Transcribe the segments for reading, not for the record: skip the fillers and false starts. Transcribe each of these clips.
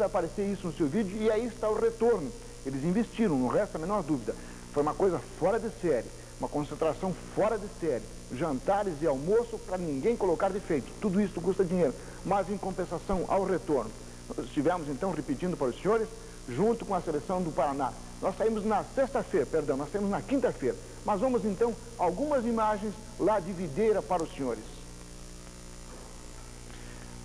aparecer isso no seu vídeo e aí está o retorno. Eles investiram, não resta a menor dúvida. Foi uma coisa fora de série, uma concentração fora de série. Jantares e almoço para ninguém colocar defeito. Tudo isso custa dinheiro, mas em compensação ao retorno. Nós estivemos então repetindo para os senhores, junto com a seleção do Paraná. Nós saímos na sexta-feira, perdão, nós saímos na quinta-feira. Mas vamos então algumas imagens lá de Videira para os senhores.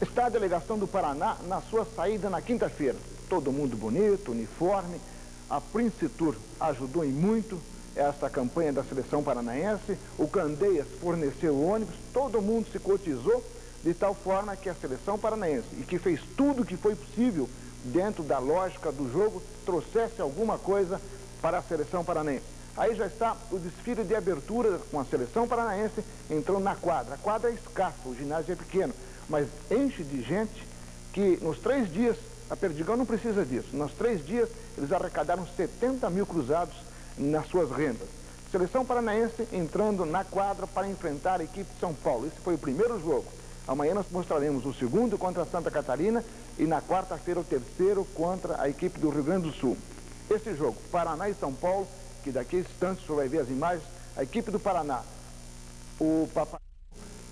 Está a delegação do Paraná na sua saída na quinta-feira. Todo mundo bonito, uniforme. A Prince Tour ajudou em muito essa campanha da seleção paranaense. O Candeias forneceu ônibus. Todo mundo se cotizou de tal forma que a seleção paranaense, e que fez tudo o que foi possível dentro da lógica do jogo, trouxesse alguma coisa para a seleção paranaense. Aí já está o desfile de abertura com a seleção paranaense entrando na quadra. A quadra é escassa, o ginásio é pequeno, mas enche de gente que nos 3 dias, a Perdigão não precisa disso, nos 3 dias eles arrecadaram 70 mil cruzados nas suas rendas. Seleção paranaense entrando na quadra para enfrentar a equipe de São Paulo. Esse foi o primeiro jogo. Amanhã nós mostraremos o segundo contra a Santa Catarina e na quarta-feira o terceiro contra a equipe do Rio Grande do Sul. Esse jogo, Paraná e São Paulo, que daqui a instantes você vai ver as imagens, a equipe do Paraná, o Papagaio,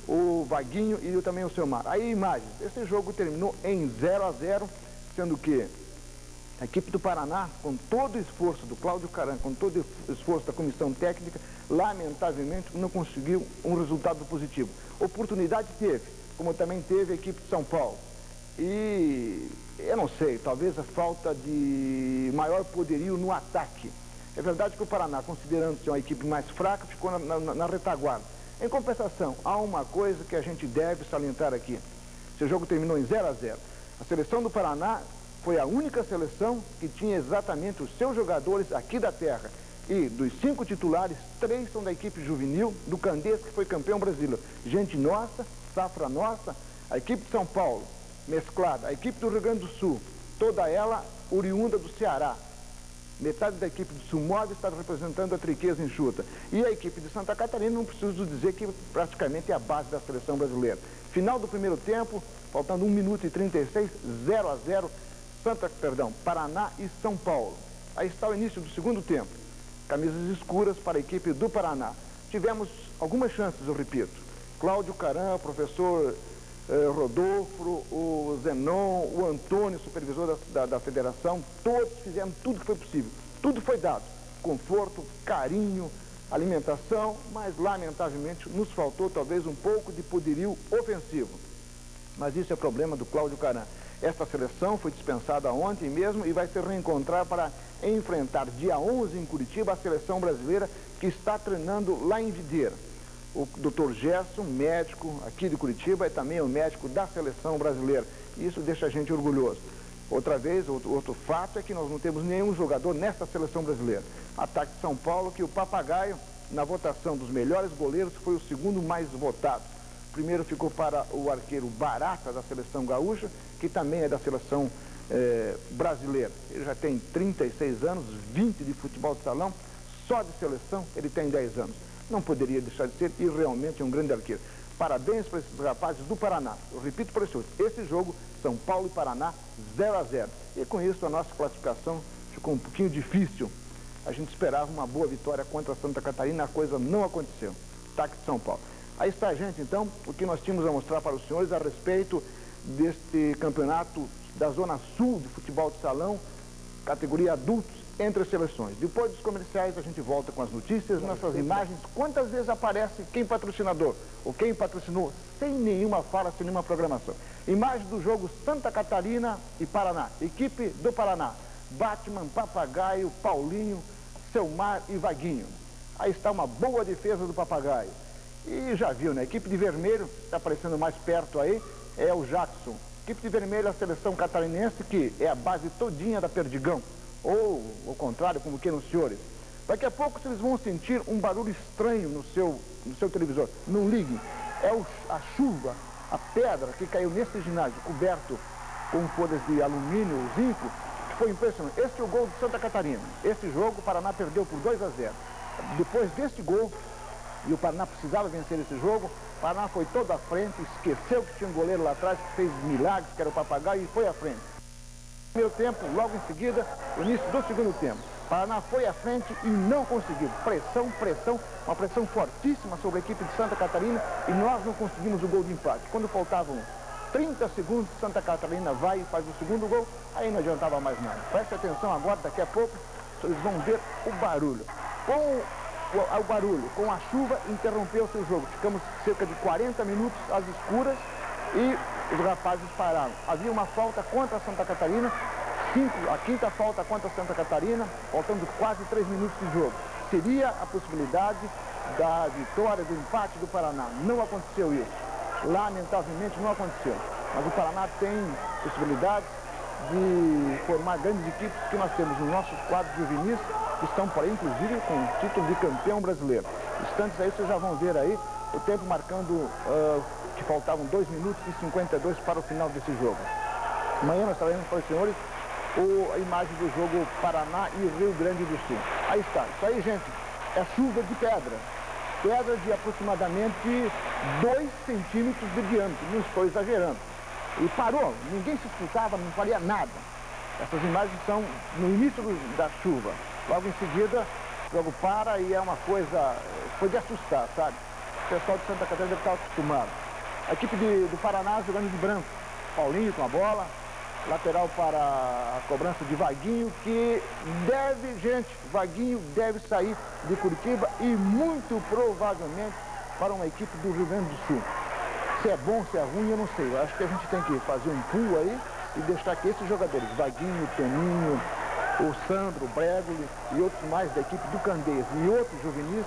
o Vaguinho e também o Selmar. Aí imagens, esse jogo terminou em 0-0, sendo que a equipe do Paraná, com todo o esforço do Cláudio Caran, com todo o esforço da comissão técnica, lamentavelmente não conseguiu um resultado positivo. Oportunidade teve, como também teve a equipe de São Paulo. E eu não sei, talvez a falta de maior poderio no ataque. É verdade que o Paraná, considerando-se uma equipe mais fraca, ficou na retaguarda. Em compensação, há uma coisa que a gente deve salientar aqui. Esse jogo terminou em 0-0. A seleção do Paraná foi a única seleção que tinha exatamente os seus jogadores aqui da terra. E dos 5 titulares, 3 são da equipe juvenil do Candeias, que foi campeão brasileiro. Gente nossa, safra nossa, a equipe de São Paulo, mesclada, a equipe do Rio Grande do Sul, toda ela oriunda do Ceará. Metade da equipe do Sul Móvel está representando a Triqueza enxuta. E a equipe de Santa Catarina, não preciso dizer que praticamente é a base da seleção brasileira. Final do primeiro tempo, faltando 1 minuto e 36, 0-0, Paraná e São Paulo. Aí está o início do segundo tempo. Camisas escuras para a equipe do Paraná. Tivemos algumas chances, eu repito. Cláudio Caran, professor Rodolfo, o Zenon, o Antônio, supervisor da federação, todos fizeram tudo que foi possível. Tudo foi dado. Conforto, carinho, alimentação, mas lamentavelmente nos faltou talvez um pouco de poderio ofensivo. Mas isso é problema do Cláudio Caran. Esta seleção foi dispensada ontem mesmo e vai se reencontrar para enfrentar dia 11 em Curitiba a seleção brasileira que está treinando lá em Videira. O Dr. Gerson, médico aqui de Curitiba, é também o médico da seleção brasileira. Isso deixa a gente orgulhoso. Outra vez, outro fato é que nós não temos nenhum jogador nessa seleção brasileira. Ataque de São Paulo, que o Papagaio, na votação dos melhores goleiros, foi o segundo mais votado. Primeiro ficou para o arqueiro Barata, da seleção gaúcha, que também é da seleção brasileira. Ele já tem 36 anos, 20 de futebol de salão, só de seleção ele tem 10 anos. Não poderia deixar de ser e realmente é um grande arqueiro. Parabéns para esses rapazes do Paraná. Eu repito para os senhores, esse jogo, São Paulo e Paraná, 0-0. E com isso a nossa classificação ficou um pouquinho difícil. A gente esperava uma boa vitória contra a Santa Catarina, a coisa não aconteceu. Ataque de São Paulo. Aí está, gente, então, o que nós tínhamos a mostrar para os senhores a respeito deste campeonato da Zona Sul de futebol de salão, categoria adultos, entre as seleções. Depois dos comerciais a gente volta com as notícias, nessas imagens, quantas vezes aparece quem patrocinador, ou quem patrocinou, sem nenhuma fala, sem nenhuma programação. Imagem do jogo Santa Catarina e Paraná, equipe do Paraná, Batman, Papagaio, Paulinho, Selmar e Vaguinho. Aí está uma boa defesa do Papagaio. E já viu, né? A equipe de vermelho, está aparecendo mais perto aí, é o Jackson. Equipe de vermelho é a seleção catarinense, que é a base todinha da Perdigão. Ou, ao contrário, como queiram os senhores. Daqui a pouco vocês vão sentir um barulho estranho no seu televisor. Não liguem. É a chuva, a pedra que caiu nesse ginásio, coberto com folhas de alumínio, zinco, que foi impressionante. Este é o gol de Santa Catarina. Esse jogo, o Paraná perdeu por 2-0. Depois deste gol, e o Paraná precisava vencer esse jogo, o Paraná foi todo à frente, esqueceu que tinha um goleiro lá atrás que fez milagres, que era o Papagaio, e foi à frente. Primeiro tempo, logo em seguida, o início do segundo tempo. Paraná foi à frente e não conseguiu. Pressão, uma pressão fortíssima sobre a equipe de Santa Catarina e nós não conseguimos o gol de empate. Quando faltavam 30 segundos, Santa Catarina vai e faz o segundo gol, aí não adiantava mais nada. Preste atenção agora, daqui a pouco, vocês vão ver o barulho. Com a chuva, interrompeu-se o jogo. Ficamos cerca de 40 minutos às escuras e os rapazes pararam. Havia uma falta contra a Santa Catarina, a quinta falta contra a Santa Catarina, faltando quase 3 minutos de jogo. Seria a possibilidade da vitória, do empate do Paraná. Não aconteceu isso. Lamentavelmente não aconteceu. Mas o Paraná tem possibilidades de formar grandes equipes que nós temos nos nossos quadros juvenis, que estão por aí, inclusive, com o título de campeão brasileiro. Instantes aí, vocês já vão ver aí o tempo marcando que faltavam 2 minutos e 52 para o final desse jogo. Amanhã nós traremos para os senhores a imagem do jogo Paraná e Rio Grande do Sul. Aí está. Isso aí, gente, é chuva de pedra. Pedra de aproximadamente 2 centímetros de diâmetro. Não estou exagerando. E parou. Ninguém se escutava, não faria nada. Essas imagens são no início da chuva. Logo em seguida, o jogo para e é uma coisa... Foi de assustar, sabe? O pessoal de Santa Catarina deve estar acostumado. A equipe do Paraná jogando de branco. Paulinho com a bola. Lateral para a cobrança de Vaguinho, que deve, gente, Vaguinho deve sair de Curitiba e muito provavelmente para uma equipe do Rio Grande do Sul. Se é bom, se é ruim, eu não sei. Eu acho que a gente tem que fazer um pulo aí e deixar que esses jogadores, Vaguinho, Toninho, o Sandro, o Bregoli e outros mais da equipe do Candeias e outros juvenis,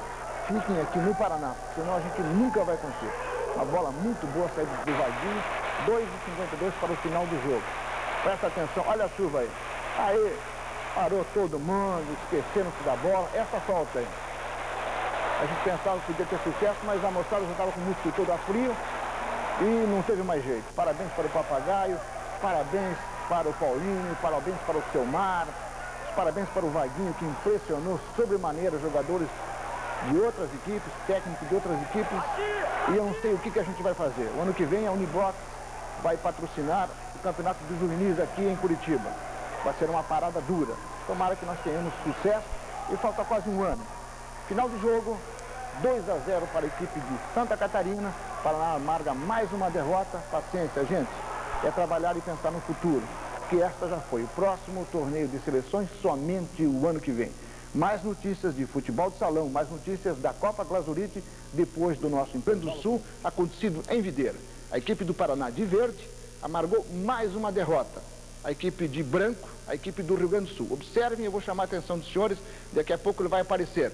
fiquem aqui no Paraná, senão a gente nunca vai conseguir. Uma bola muito boa saída do Vaguinho, 2,52 para o final do jogo. Presta atenção, olha a chuva aí. Aí, parou todo mundo, esqueceram-se da bola. Essa falta aí. A gente pensava que podia ter sucesso, mas a moçada já estava com o músculo todo a frio e não teve mais jeito. Parabéns para o Papagaio, parabéns para o Paulinho, parabéns para o Selmar, parabéns para o Vaguinho, que impressionou sobremaneira jogadores de outras equipes, técnicos de outras equipes. E eu não sei o que a gente vai fazer. O ano que vem a Unibox vai patrocinar o Campeonato dos Juvenis aqui em Curitiba. Vai ser uma parada dura. Tomara que nós tenhamos sucesso e falta quase um ano. Final do jogo, 2-0 para a equipe de Santa Catarina. Paraná amarga mais uma derrota. Paciência, gente. É trabalhar e pensar no futuro. Que esta já foi. O próximo torneio de seleções somente o ano que vem. Mais notícias de futebol de salão, mais notícias da Copa Glazurite depois do nosso Empreendo do Sul acontecido em Videira. A equipe do Paraná de verde amargou mais uma derrota. A equipe de branco, a equipe do Rio Grande do Sul. Observem, eu vou chamar a atenção dos senhores, daqui a pouco ele vai aparecer.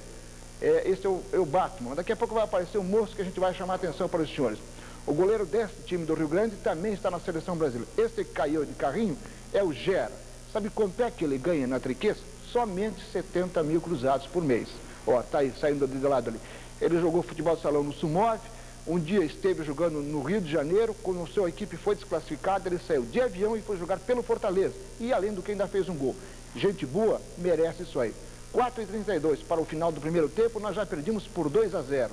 Esse é o Batman. Daqui a pouco vai aparecer o moço que a gente vai chamar a atenção para os senhores. O goleiro desse time do Rio Grande também está na seleção brasileira. Esse que caiu de carrinho é o Gera. Sabe quanto é que ele ganha na triqueza? Somente 70 mil cruzados por mês. Ó, tá aí, saindo do lado ali. Ele jogou futebol de salão no Sumov. Um dia esteve jogando no Rio de Janeiro, quando sua equipe foi desclassificada, ele saiu de avião e foi jogar pelo Fortaleza. E além do que ainda fez um gol. Gente boa, merece isso aí. 4h32 para o final do primeiro tempo, nós já perdimos por 2-0.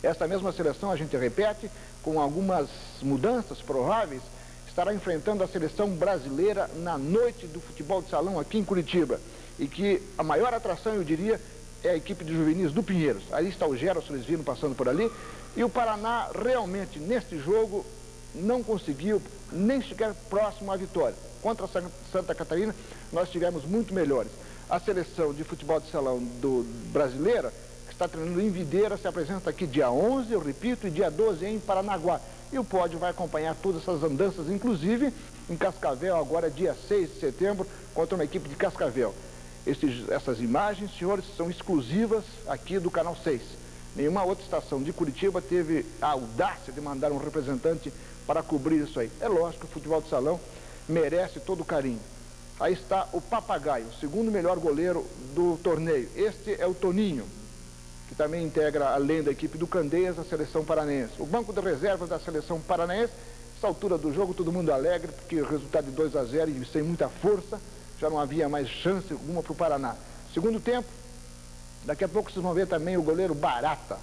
Esta mesma seleção, a gente repete, com algumas mudanças prováveis, estará enfrentando a seleção brasileira na noite do futebol de salão aqui em Curitiba. E que a maior atração, eu diria, é a equipe de juvenis do Pinheiros. Aí está o Gerson, eles viram passando por ali. E o Paraná realmente, neste jogo, não conseguiu nem sequer próximo à vitória. Contra a Santa Catarina, nós tivemos muito melhores. A seleção de futebol de salão brasileira, que está treinando em Videira, se apresenta aqui dia 11, eu repito, e dia 12 em Paranaguá. E o pódio vai acompanhar todas essas andanças, inclusive em Cascavel, agora dia 6 de setembro, contra uma equipe de Cascavel. Essas imagens, senhores, são exclusivas aqui do Canal 6. Nenhuma outra estação de Curitiba teve a audácia de mandar um representante para cobrir isso aí. É lógico que o futebol de salão merece todo o carinho. Aí está o Papagaio, o segundo melhor goleiro do torneio. Este é o Toninho, que também integra, além da equipe do Candeias, a seleção paranaense. O banco de reservas da seleção paranaense, nessa altura do jogo, todo mundo alegre, porque o resultado de 2-0 e sem muita força, já não havia mais chance alguma para o Paraná. Segundo tempo, daqui a pouco vocês vão ver também o goleiro Barata.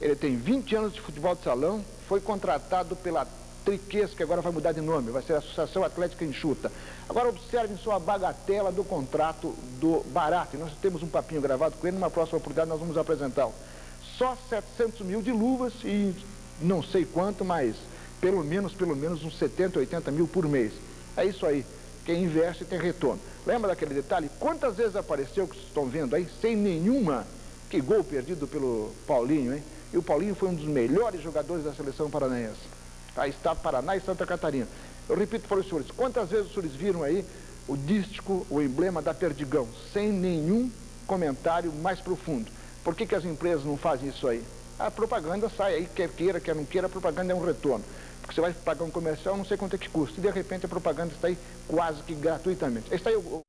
Ele tem 20 anos de futebol de salão, foi contratado pela Triquês, que agora vai mudar de nome, vai ser a Associação Atlética Enxuta. Agora observem só a bagatela do contrato do Barata, e nós temos um papinho gravado com ele, numa próxima oportunidade nós vamos apresentá-lo. Só 700 mil de luvas e não sei quanto, mas pelo menos uns 70, 80 mil por mês. É isso aí, quem investe tem retorno. Lembra daquele detalhe? Quantas vezes apareceu, que vocês estão vendo aí, sem nenhuma, que gol perdido pelo Paulinho, hein? E o Paulinho foi um dos melhores jogadores da seleção paranaense. Aí está Paraná e Santa Catarina. Eu repito para os senhores, quantas vezes os senhores viram aí o dístico, o emblema da Perdigão, sem nenhum comentário mais profundo? Por que as empresas não fazem isso aí? A propaganda sai aí, quer queira, quer não queira, a propaganda é um retorno. Porque você vai pagar um comercial, não sei quanto é que custa. E de repente a propaganda está aí quase que gratuitamente. Está aí